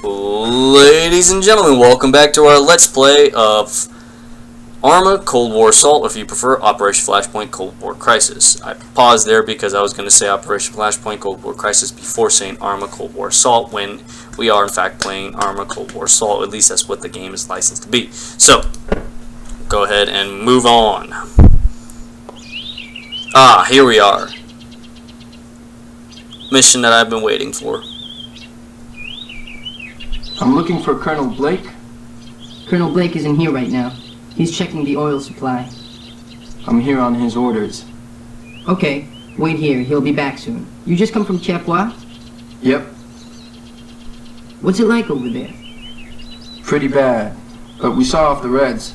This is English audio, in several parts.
Ladies and gentlemen, welcome back to our Let's Play of ArmA Cold War Assault, or if you prefer, Operation Flashpoint Cold War Crisis. I paused there because I was going to say Operation Flashpoint Cold War Crisis before saying ArmA Cold War Assault, when we are in fact playing ArmA Cold War Assault. At least that's what the game is licensed to be. So, go ahead and move on. Here we are. Mission that I've been waiting for. I'm looking for Colonel Blake. Colonel Blake isn't here right now. He's checking the oil supply. I'm here on his orders. Okay, wait here. He'll be back soon. You just come from Chapois? Yep. What's it like over there? Pretty bad, but we saw off the Reds.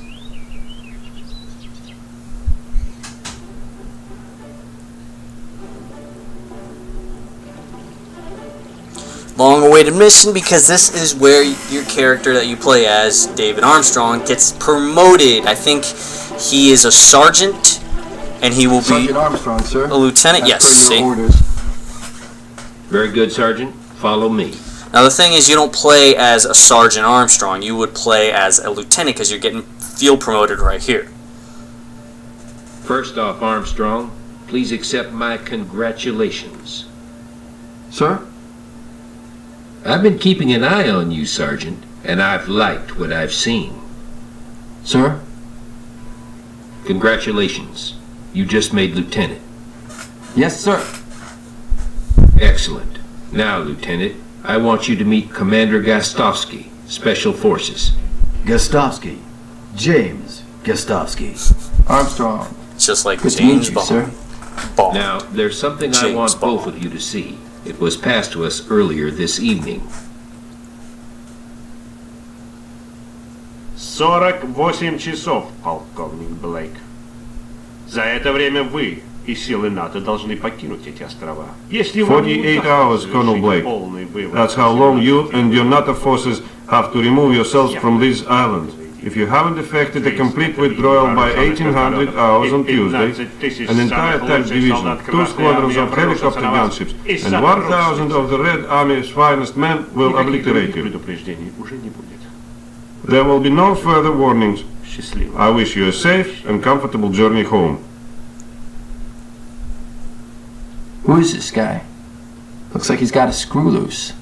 Long-awaited mission, because this is where your character that you play as, David Armstrong, gets promoted. I think he is a sergeant, and he will Sergeant be Armstrong, sir. a lieutenant. Yes, per your see? orders. Very good, Sergeant. Follow me. Now the thing is, you don't play as a Sergeant Armstrong. You would play as a lieutenant, because you're getting field promoted right here. First off, Armstrong, please accept my congratulations. Sir? I've been keeping an eye on you, Sergeant, and I've liked what I've seen. Sir? Congratulations. You just made lieutenant. Yes, sir. Excellent. Now, Lieutenant, I want you to meet Commander Gastowski, Special Forces. Gastowski. James Gastowski. Armstrong. It's just like Good to James meet you, Bond. sir. Bond. Now, there's something I James want Bond. both of you to see. It was passed to us earlier this evening. 48 часов, полковник Блейк. За это время вы и силы НАТО должны покинуть эти острова. Если вам не 48 удастся hours, Colonel завершить Blake. полный вывод That's how long you and your NATO forces have to remove yourselves from these islands. If you haven't effected a complete withdrawal by 1800 hours on Tuesday, an entire attack division, 2 squadrons of helicopter gunships, and 1,000 of the Red Army's finest men will obliterate you. предупреждений уже не будет. There will be no further warnings. Счастливо. I wish you a safe and comfortable journey home. Who is this guy? Looks like he's got a screw loose.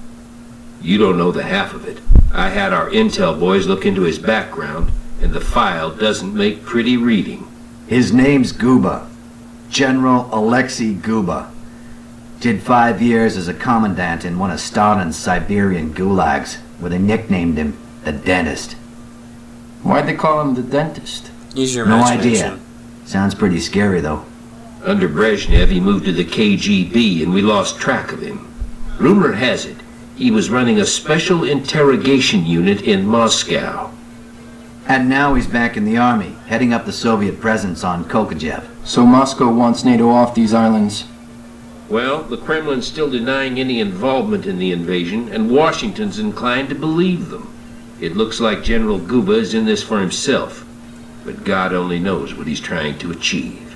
You don't know the half of it. I had our intel boys look into his background, and the file doesn't make pretty reading. His name's Guba. General Alexei Guba. Did 5 years as a commandant in one of Stalin's Siberian gulags, where they nicknamed him the Dentist. Why'd they call him the Dentist? Use your No imagination. idea. Sounds pretty scary, though. Under Brezhnev, he moved to the KGB, and we lost track of him. Rumor has it, he was running a special interrogation unit in Moscow. And now he's back in the army, heading up the Soviet presence on Kokajev. So Moscow wants NATO off these islands. Well, the Kremlin's still denying any involvement in the invasion, and Washington's inclined to believe them. It looks like General Guba is in this for himself, but God only knows what he's trying to achieve.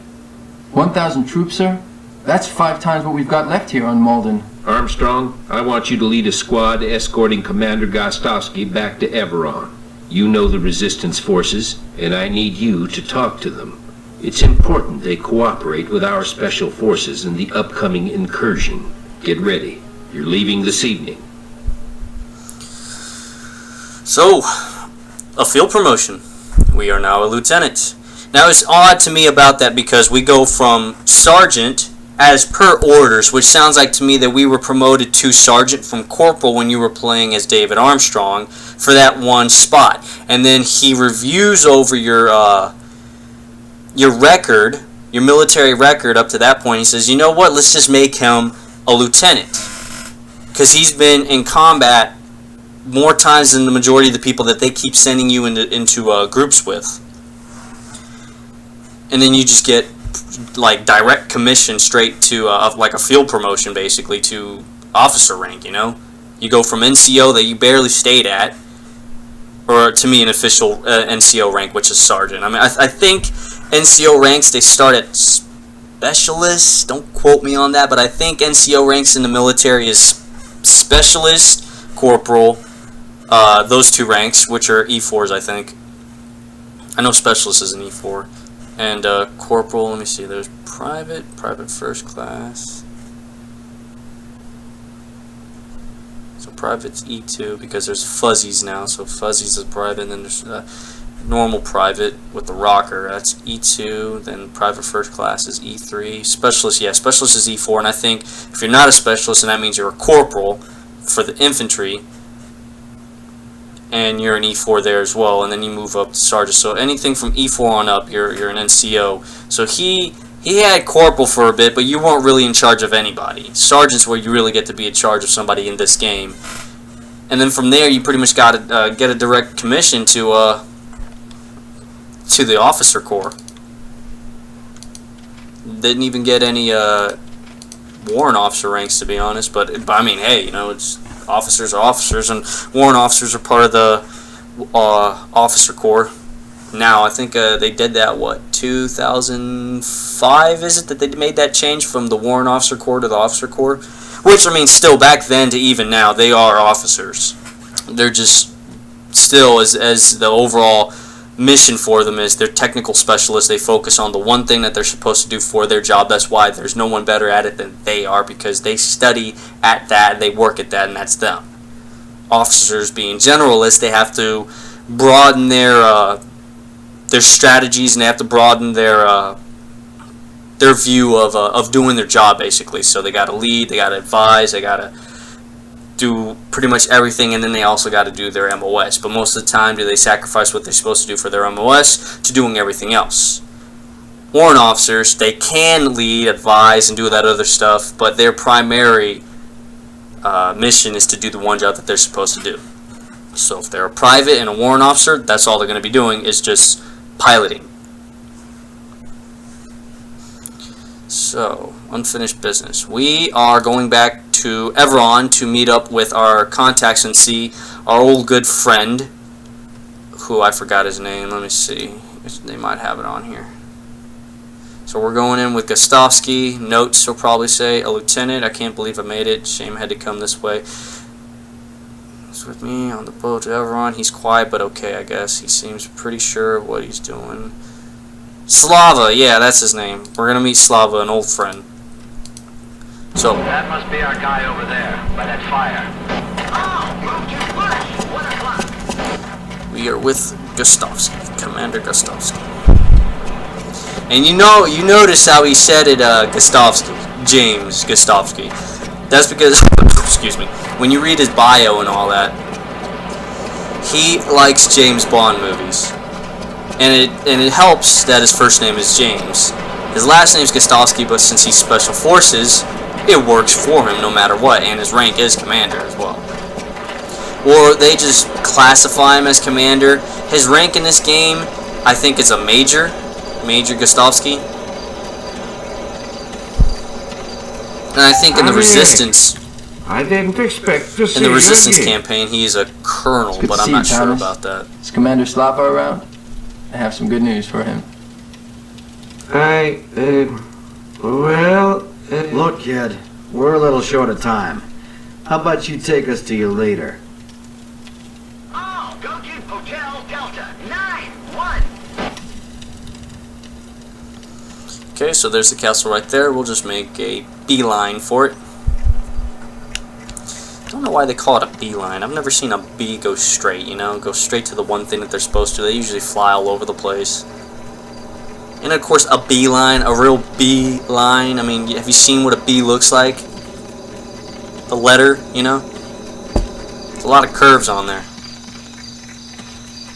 1,000 troops, sir? That's 5 times what we've got left here on Malden. Armstrong, I want you to lead a squad escorting Commander Gastowski back to Everon. You know the resistance forces, and I need you to talk to them. It's important they cooperate with our special forces in the upcoming incursion. Get ready. You're leaving this evening. So, a field promotion. We are now a lieutenant. Now, it's odd to me about that because we go from sergeant as per orders, which sounds like to me that we were promoted to sergeant from corporal when you were playing as David Armstrong for that one spot. And then he reviews over your record, your military record up to that point. He says, you know what, let's just make him a lieutenant. Because he's been in combat more times than the majority of the people that they keep sending you into groups with. And then you just get like direct commission straight to like a field promotion, basically, to officer rank. You know, you go from NCO that you barely stayed at, or to me an official NCO rank, which is sergeant. I mean, I think NCO ranks, they start at specialist. Don't quote me on that, but I think NCO ranks in the military is specialist, corporal, those two ranks, which are E4s, I think. I know Specialist is an E4. And Corporal, let me see, there's Private First Class. So Private's E2 because there's Fuzzies now, so Fuzzies is Private, and then there's normal Private with the rocker, that's E2, then Private First Class is E3. Specialist, yeah, Specialist is E4, and I think if you're not a Specialist, and that means you're a Corporal for the infantry, and you're an E4 there as well, and then you move up to Sergeant. So anything from E4 on up, you're an NCO. So he had Corporal for a bit, but you weren't really in charge of anybody. Sergeant's where you really get to be in charge of somebody in this game. And then from there, you pretty much got to get a direct commission to the Officer Corps. Didn't even get any warrant officer ranks, to be honest, but I mean, hey, you know, it's officers are officers, and warrant officers are part of the Officer Corps. Now, I think they did that, what, 2005, is it, that they made that change from the Warrant Officer Corps to the Officer Corps? Which, I mean, still, back then to even now, they are officers. They're just, still, as the overall mission for them is, they're technical specialists. They focus on the one thing that they're supposed to do for their job. That's why there's no one better at it than they are, because they study at that, they work at that, and that's them. Officers being generalists, they have to broaden their strategies, and they have to broaden their view of doing their job, basically. So they got to lead, they got to advise, they got to do pretty much everything, and then they also got to do their MOS. But most of the time, do they sacrifice what they're supposed to do for their MOS to doing everything else? Warrant officers, they can lead, advise, and do that other stuff, but their primary mission is to do the one job that they're supposed to do. So if they're a private and a warrant officer, that's all they're going to be doing, is just piloting. So, unfinished business. We are going back to Everon to meet up with our contacts and see our old good friend, who I forgot his name. Let me see. They might have it on here. So we're going in with Gastowski. Notes will probably say a lieutenant. I can't believe I made it. Shame I had to come this way. He's with me on the boat to Everon. He's quiet, but okay, I guess. He seems pretty sure of what he's doing. Slava, yeah, that's his name. We're gonna meet Slava, an old friend. So that must be our guy over there by that fire. Oh, moved your flesh. 1 o'clock. We are with Gastowski, Commander Gastowski. And you notice how he said it, Gastowski, James Gastowski. That's because, excuse me, when you read his bio and all that, he likes James Bond movies. And it helps that his first name is James. His last name is Gastowski, but since he's Special Forces, it works for him no matter what, and his rank is Commander as well. Or they just classify him as Commander. His rank in this game, I think, is a Major Gastowski. And I think in the Resistance, I didn't expect to see in the Resistance you again. campaign, he's a Colonel, but I'm not sure about that. Is Commander Slava around? I have some good news for him. Look, kid, we're a little short of time. How about you take us to your leader? Oh, go to Hotel Delta 9-1. Okay, so there's the castle right there. We'll just make a beeline for it. I don't know why they call it a beeline. I've never seen a bee go straight, you know, go straight to the one thing that they're supposed to. They usually fly all over the place. And of course, a beeline, a real bee line. I mean, have you seen what a bee looks like? The letter, you know? There's a lot of curves on there.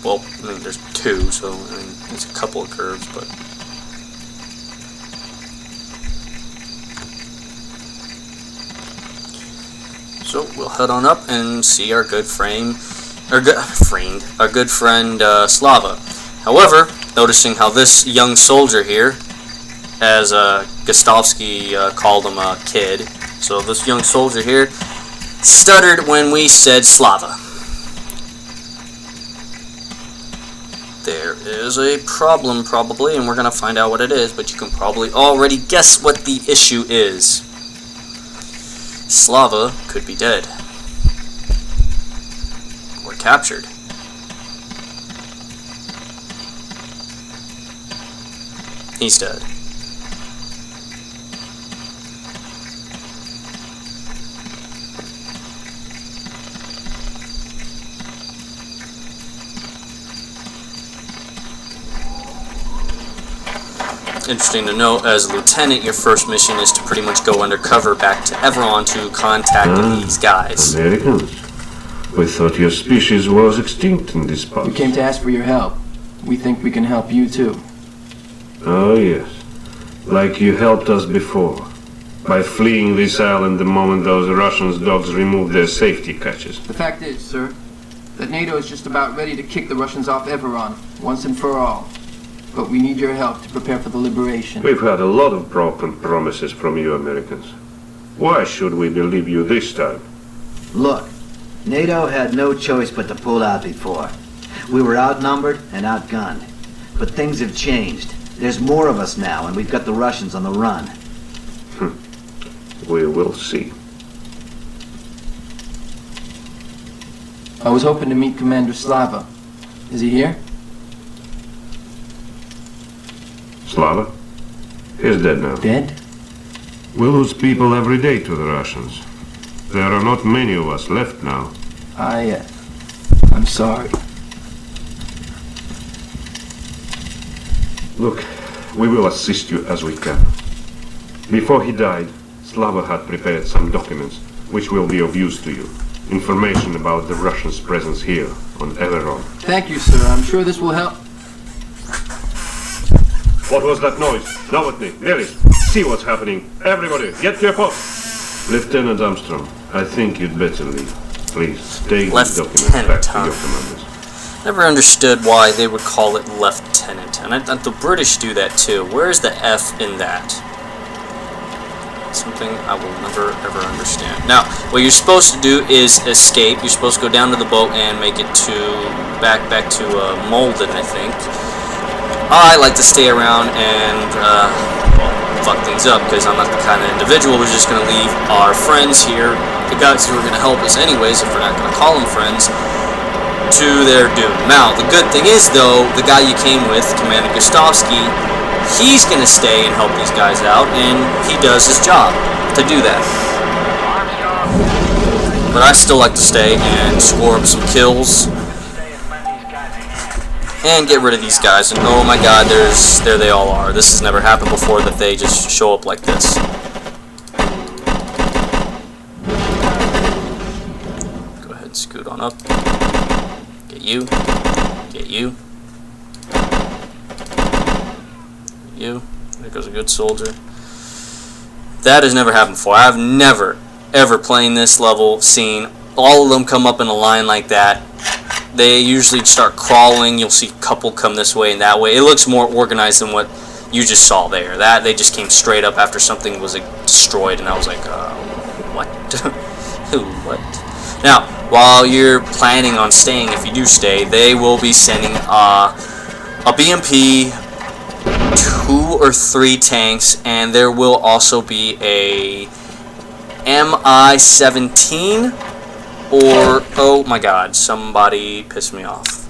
Well, I mean, there's two, so I mean, there's a couple of curves, but. So we'll head on up and see our good friend Slava. However, noticing how this young soldier here, as Gastowski called him a kid, so this young soldier here stuttered when we said Slava. There is a problem probably, and we're gonna find out what it is, but you can probably already guess what the issue is. Slava could be dead. Or captured. He's dead. Interesting to note, as a lieutenant, your first mission is to pretty much go undercover back to Everon to contact these guys. Americans? We thought your species was extinct in this part. We came to ask for your help. We think we can help you too. Oh yes. Like you helped us before. By fleeing this island the moment those Russian dogs removed their safety catches. The fact is, sir, that NATO is just about ready to kick the Russians off Everon, once and for all. But we need your help to prepare for the liberation. We've had a lot of broken promises from you Americans. Why should we believe you this time? Look, NATO had no choice but to pull out before. We were outnumbered and outgunned. But things have changed. There's more of us now, and we've got the Russians on the run. We will see. I was hoping to meet Commander Slava. Is he here? Slava? He's dead now. Dead? We lose people every day to the Russians. There are not many of us left now. I'm sorry. Look, we will assist you as we can. Before he died, Slava had prepared some documents which will be of use to you. Information about the Russians' presence here on Everon. Thank you, sir. I'm sure this will help. What was that noise? Novotny, Billy, see what's happening. Everybody, get to your post. Lieutenant Armstrong, I think you'd better leave. Please, take the documents back to your commanders. Never understood why they would call it lieutenant, and the British do that too. Where's the F in that? Something I will never ever understand. Now, what you're supposed to do is escape. You're supposed to go down to the boat and make it to back to Malden, I think. I like to stay around and fuck things up because I'm not the kind of individual who's just going to leave our friends here, the guys who are going to help us anyways, if we're not going to call them friends, to their doom. Now, the good thing is, though, the guy you came with, Commander Gastowski, he's going to stay and help these guys out, and he does his job to do that. But I still like to stay and score up some kills and get rid of these guys. And oh my god, there they all are. This has never happened before, that they just show up like this. Go ahead and scoot on up. Get you. Get you. You. There goes a good soldier. That has never happened before. I've never, ever playing this level seen all of them come up in a line like that. They usually start crawling. You'll see a couple come this way and that way. It looks more organized than what you just saw there. That they just came straight up after something was destroyed, and I was like, what? Who? What? Now, while you're planning on staying, if you do stay, they will be sending a BMP, 2 or 3 tanks, and there will also be a MI-17 or, oh my god, somebody pissed me off,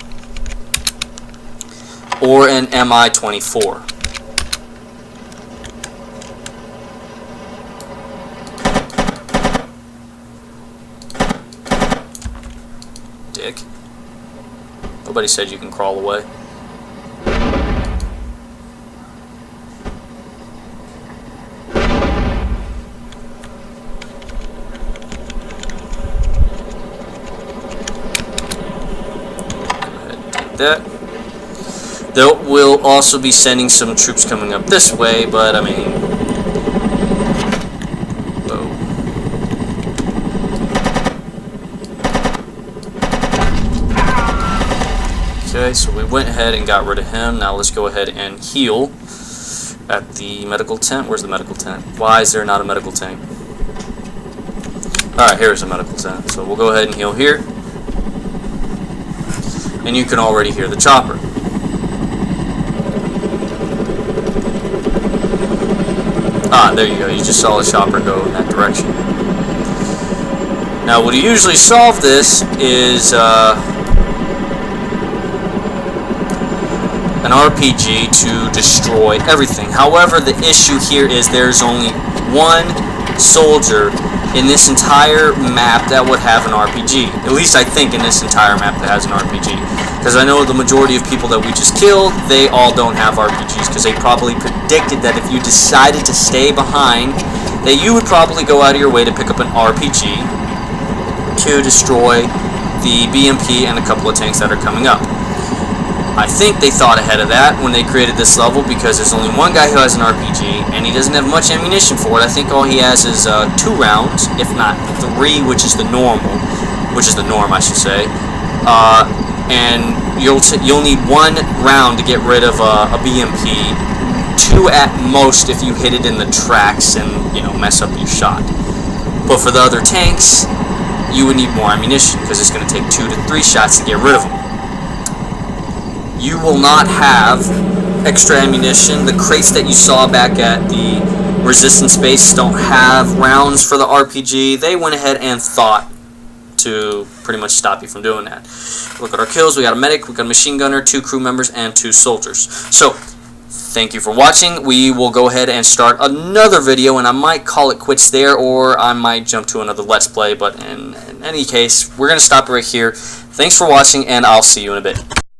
or an MI-24. Dick. Nobody said you can crawl away. That. They will also be sending some troops coming up this way, but I mean, whoa. Okay, so we went ahead and got rid of him. Now let's go ahead and heal at the medical tent. Where's the medical tent? Why is there not a medical tank? Alright, here's a medical tent. So we'll go ahead and heal here. And you can already hear the chopper. Ah, there you go. You just saw the chopper go in that direction. Now, what you usually solve this is an RPG to destroy everything. However, the issue here is there's only one soldier in this entire map that would have an RPG. At least I think in this entire map that has an RPG. Because I know the majority of people that we just killed, they all don't have RPGs, because they probably predicted that if you decided to stay behind, that you would probably go out of your way to pick up an RPG to destroy the BMP and a couple of tanks that are coming up. I think they thought ahead of that when they created this level, because there's only one guy who has an RPG, and he doesn't have much ammunition for it. I think all he has is 2 rounds, if not 3, which is the norm, I should say. And you'll need 1 round to get rid of a BMP, 2 at most if you hit it in the tracks and, you know, mess up your shot. But for the other tanks, you would need more ammunition, because it's going to take 2 to 3 shots to get rid of them. You will not have extra ammunition. The crates that you saw back at the resistance base don't have rounds for the RPG. They went ahead and thought to pretty much stop you from doing that. Look at our kills. We got a medic, we got a machine gunner, 2 crew members, and 2 soldiers. So, thank you for watching. We will go ahead and start another video, and I might call it quits there, or I might jump to another Let's Play, but in any case, we're going to stop right here. Thanks for watching, and I'll see you in a bit.